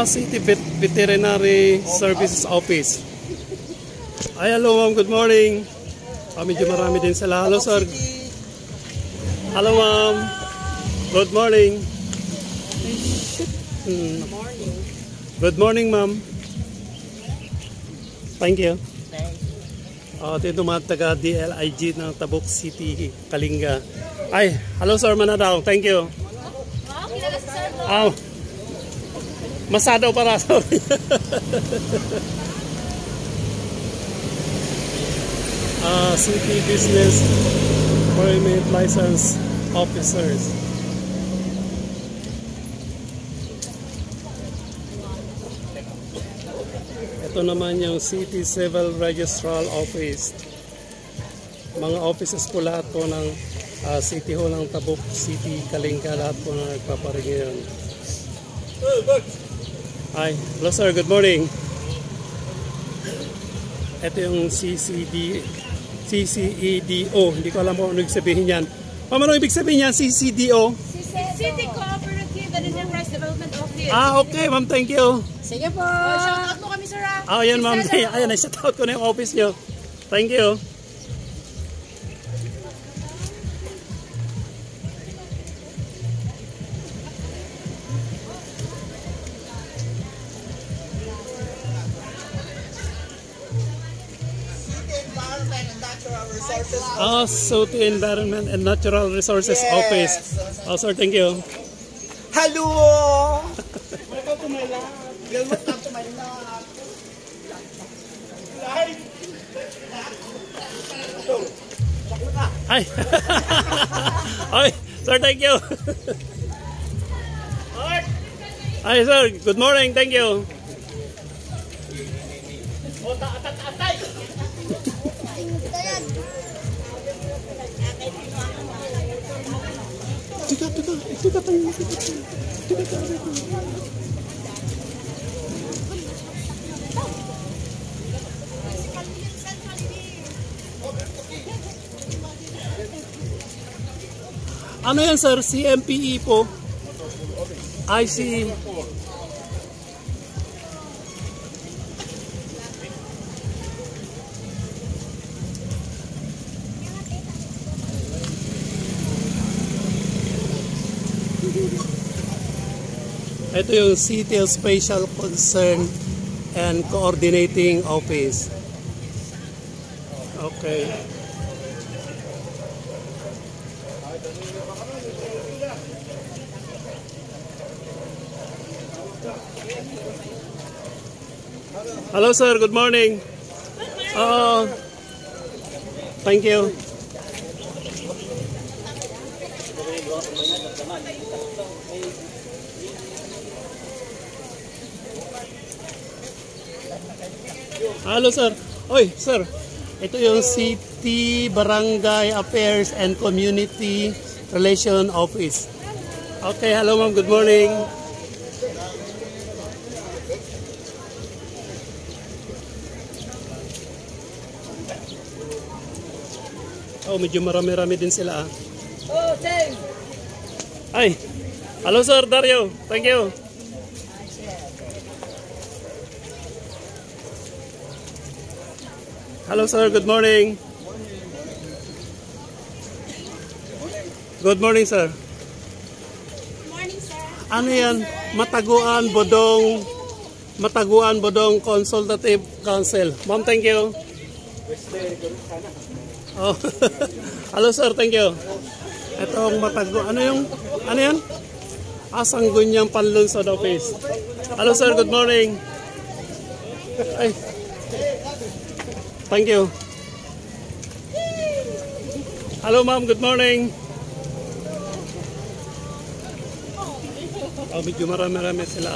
City Veterinary Services Office. Ay, hello ma'am, good morning. Medyo marami din sila. Hello sir. Hello ma'am. Good morning. Good morning ma'am. Thank you. Ito mga taga DLIG ng Tabuk City, Kalinga. Ay, hello sir, Manadaw. Thank you. Masadaw para sorry. City Business Permit License Officers. Ito naman yung City Civil Registrar Office. Mga offices po lahat po ng City Hall ng Tabuk City, Kalinga, lahat po na nagpaparing ngayon. Hi, hello sir, good morning. Ito yung CCEDO. Hindi ko alam kung ano ibig sabihin yan. Ma'am, ano ibig sabihin yan, CCDO? City Cooperative and Enterprise Development Office. Okay ma'am, thank you. Sige po. Shout out mo kami sir. Ayan ma'am, ayan, shout out ko na yung office nyo. Thank you. City Environment and Natural Resources Office. Sir, thank you. Hello! Welcome to my lab. Welcome to my lab. Hi. Hi, sir, thank you. Hi, sir. Good morning. Thank you. Ano yan sir? CMPE po. I see. Ito yung City Special Concern and Coordinating Office. Okay. Hello sir, good morning. Thank you. Hello sir. Oy, sir. Ito yung City Barangay Affairs and Community Relation Office. Okay, hello ma'am. Good morning. Medyo marami-rami din sila. same. Ay. Hello sir, Dario. Thank you. Hello sir, good morning. Good morning sir. Good morning sir. Ano yan? Mataguan Bodong Consultative Council. Ma'am, thank you. Hello sir, thank you. Itong Mataguan, ano yan? Sangguniang Panlunsod Office. Hello sir, good morning. Ay. Thank you. Hello ma'am, good morning. Medyo marami-rami sila.